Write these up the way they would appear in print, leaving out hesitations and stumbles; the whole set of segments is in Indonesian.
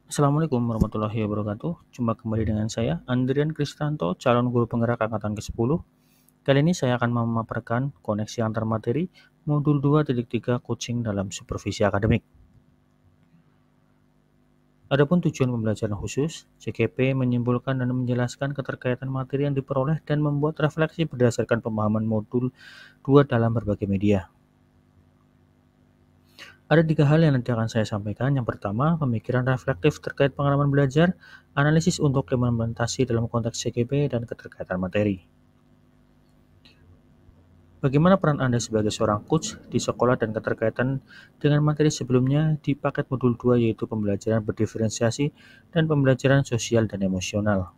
Assalamualaikum warahmatullahi wabarakatuh. Jumpa kembali dengan saya, Andrian Kristanto, calon guru penggerak angkatan ke-10. Kali ini saya akan memaparkan koneksi antar materi modul 2.3 coaching dalam supervisi akademik. Adapun tujuan pembelajaran khusus, CKP menyimpulkan dan menjelaskan keterkaitan materi yang diperoleh dan membuat refleksi berdasarkan pemahaman modul 2 dalam berbagai media. Ada 3 hal yang nanti akan saya sampaikan. Yang pertama, pemikiran reflektif terkait pengalaman belajar, analisis untuk implementasi dalam konteks CGP, dan keterkaitan materi. Bagaimana peran Anda sebagai seorang coach di sekolah dan keterkaitan dengan materi sebelumnya di paket modul 2 yaitu pembelajaran berdiferensiasi dan pembelajaran sosial dan emosional.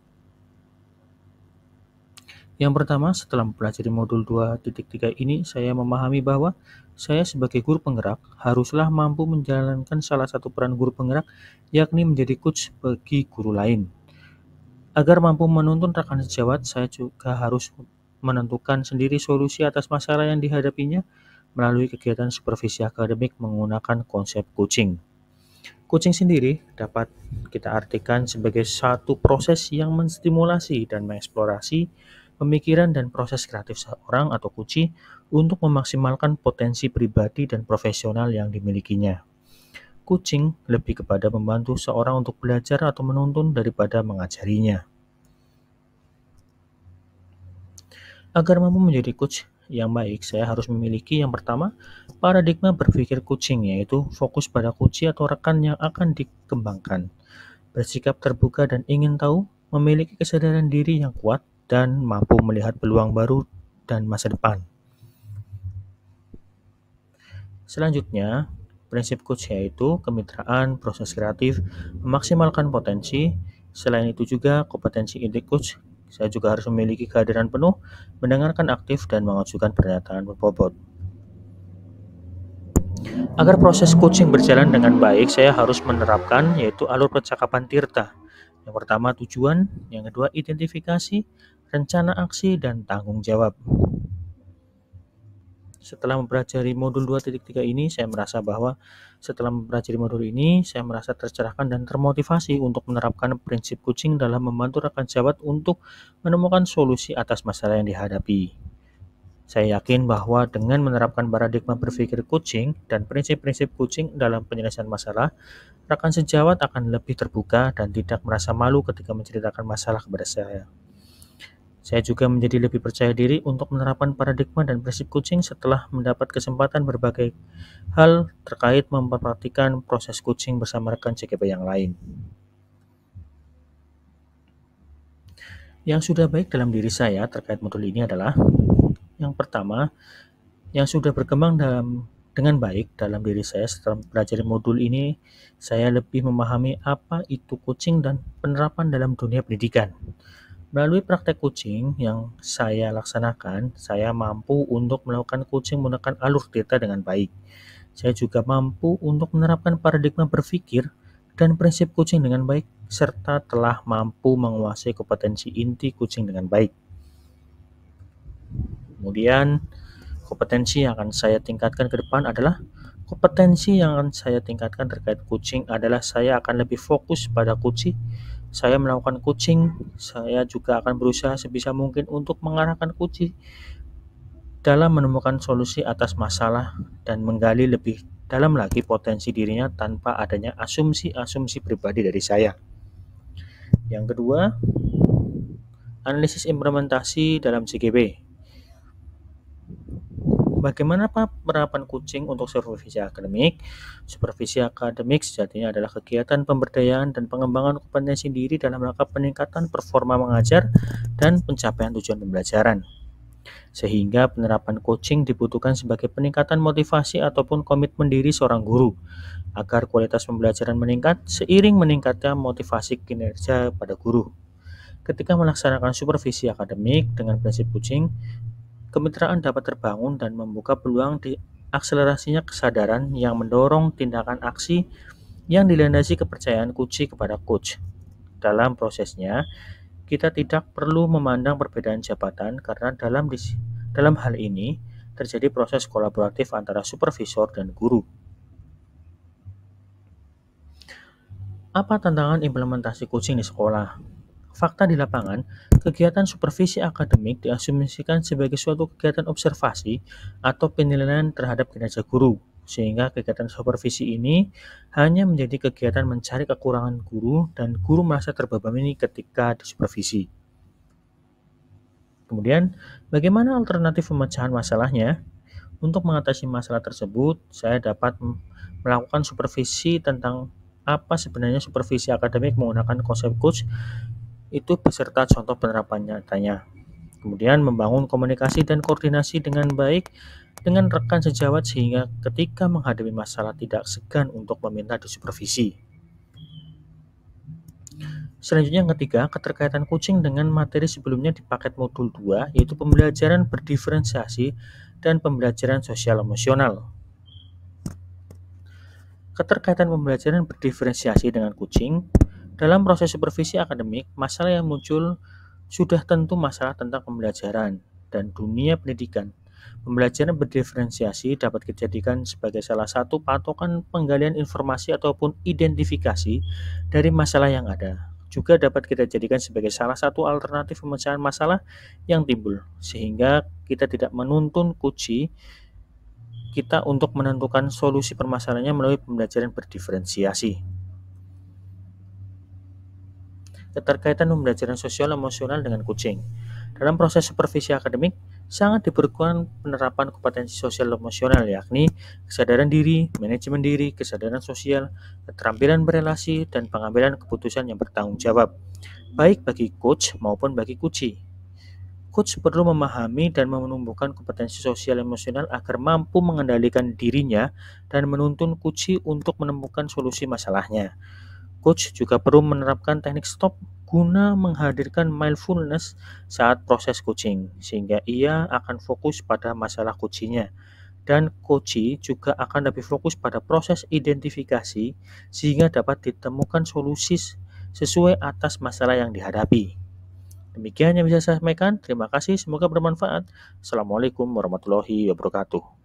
Yang pertama, setelah mempelajari modul 2.3 ini, saya memahami bahwa saya sebagai guru penggerak haruslah mampu menjalankan salah satu peran guru penggerak, yakni menjadi coach bagi guru lain. Agar mampu menuntun rekan sejawat, saya juga harus menentukan sendiri solusi atas masalah yang dihadapinya melalui kegiatan supervisi akademik menggunakan konsep coaching. Coaching sendiri dapat kita artikan sebagai satu proses yang menstimulasi dan mengeksplorasi pemikiran dan proses kreatif seorang atau coachee untuk memaksimalkan potensi pribadi dan profesional yang dimilikinya. Coaching lebih kepada membantu seorang untuk belajar atau menuntun daripada mengajarinya. Agar mampu menjadi coach yang baik, saya harus memiliki yang pertama, paradigma berpikir coaching, yaitu fokus pada coachee atau rekan yang akan dikembangkan, bersikap terbuka dan ingin tahu, memiliki kesadaran diri yang kuat, dan mampu melihat peluang baru dan masa depan. Selanjutnya, prinsip coach yaitu kemitraan, proses kreatif, memaksimalkan potensi. Selain itu juga kompetensi inti coach, saya juga harus memiliki kehadiran penuh, mendengarkan aktif, dan mengajukan pernyataan berbobot. Agar proses coaching berjalan dengan baik, saya harus menerapkan yaitu alur percakapan Tirta. Yang pertama tujuan, yang kedua identifikasi, rencana aksi, dan tanggung jawab. Setelah mempelajari modul 2.3 ini, saya merasa tercerahkan dan termotivasi untuk menerapkan prinsip coaching dalam membantu rekan sejawat untuk menemukan solusi atas masalah yang dihadapi. Saya yakin bahwa dengan menerapkan paradigma berpikir coaching dan prinsip-prinsip coaching dalam penyelesaian masalah, rekan sejawat akan lebih terbuka dan tidak merasa malu ketika menceritakan masalah kepada saya. Saya juga menjadi lebih percaya diri untuk menerapkan paradigma dan prinsip coaching setelah mendapat kesempatan berbagai hal terkait memperhatikan proses coaching bersama rekan CKP yang lain. Yang sudah baik dalam diri saya terkait modul ini adalah yang pertama, yang sudah berkembang dengan baik dalam diri saya setelah mempelajari modul ini, saya lebih memahami apa itu coaching dan penerapan dalam dunia pendidikan. Melalui praktek coaching yang saya laksanakan, saya mampu untuk melakukan coaching menggunakan alur data dengan baik. Saya juga mampu untuk menerapkan paradigma berpikir dan prinsip coaching dengan baik, serta telah mampu menguasai kompetensi inti coaching dengan baik. Kemudian, kompetensi yang akan saya tingkatkan ke depan adalah terkait coaching adalah saya akan lebih fokus pada coaching. Saya melakukan coaching, saya juga akan berusaha sebisa mungkin untuk mengarahkan coaching dalam menemukan solusi atas masalah dan menggali lebih dalam lagi potensi dirinya tanpa adanya asumsi-asumsi pribadi dari saya. Yang kedua, analisis implementasi dalam CGP. Bagaimana penerapan coaching untuk supervisi akademik? Supervisi akademik sejatinya adalah kegiatan pemberdayaan dan pengembangan kompetensi diri dalam rangka peningkatan performa mengajar dan pencapaian tujuan pembelajaran. Sehingga penerapan coaching dibutuhkan sebagai peningkatan motivasi ataupun komitmen diri seorang guru agar kualitas pembelajaran meningkat seiring meningkatnya motivasi kinerja pada guru. Ketika melaksanakan supervisi akademik dengan prinsip coaching, kemitraan dapat terbangun dan membuka peluang di akselerasinya kesadaran yang mendorong tindakan aksi yang dilandasi kepercayaan coachee kepada coach. Dalam prosesnya, kita tidak perlu memandang perbedaan jabatan karena dalam hal ini terjadi proses kolaboratif antara supervisor dan guru. Apa tantangan implementasi coaching di sekolah? Fakta di lapangan, kegiatan supervisi akademik diasumsikan sebagai suatu kegiatan observasi atau penilaian terhadap kinerja guru, sehingga kegiatan supervisi ini hanya menjadi kegiatan mencari kekurangan guru dan guru merasa terbebani ketika disupervisi. Kemudian, bagaimana alternatif pemecahan masalahnya? Untuk mengatasi masalah tersebut, saya dapat melakukan supervisi tentang apa sebenarnya supervisi akademik menggunakan konsep coach itu beserta contoh penerapan nyatanya. Kemudian membangun komunikasi dan koordinasi dengan baik dengan rekan sejawat sehingga ketika menghadapi masalah tidak segan untuk meminta disupervisi. Selanjutnya yang ketiga, keterkaitan coaching dengan materi sebelumnya di paket modul 2 yaitu pembelajaran berdiferensiasi dan pembelajaran sosial emosional. Keterkaitan pembelajaran berdiferensiasi dengan coaching dalam proses supervisi akademik, masalah yang muncul sudah tentu masalah tentang pembelajaran dan dunia pendidikan. Pembelajaran berdiferensiasi dapat dijadikan sebagai salah satu patokan penggalian informasi ataupun identifikasi dari masalah yang ada. Juga dapat kita jadikan sebagai salah satu alternatif pemecahan masalah yang timbul, sehingga kita tidak menuntun kunci kita untuk menentukan solusi permasalahannya melalui pembelajaran berdiferensiasi. Keterkaitan pembelajaran sosial emosional dengan kucing. Dalam proses supervisi akademik, sangat diperlukan penerapan kompetensi sosial emosional, yakni kesadaran diri, manajemen diri, kesadaran sosial, keterampilan berelasi, dan pengambilan keputusan yang bertanggung jawab, baik bagi coach maupun bagi kuci. Coach perlu memahami dan menumbuhkan kompetensi sosial emosional agar mampu mengendalikan dirinya dan menuntun kuci untuk menemukan solusi masalahnya. Coach juga perlu menerapkan teknik stop guna menghadirkan mindfulness saat proses coaching, sehingga ia akan fokus pada masalah coachingnya. Dan coach juga akan lebih fokus pada proses identifikasi, sehingga dapat ditemukan solusi sesuai atas masalah yang dihadapi. Demikian yang bisa saya sampaikan. Terima kasih, semoga bermanfaat. Assalamualaikum warahmatullahi wabarakatuh.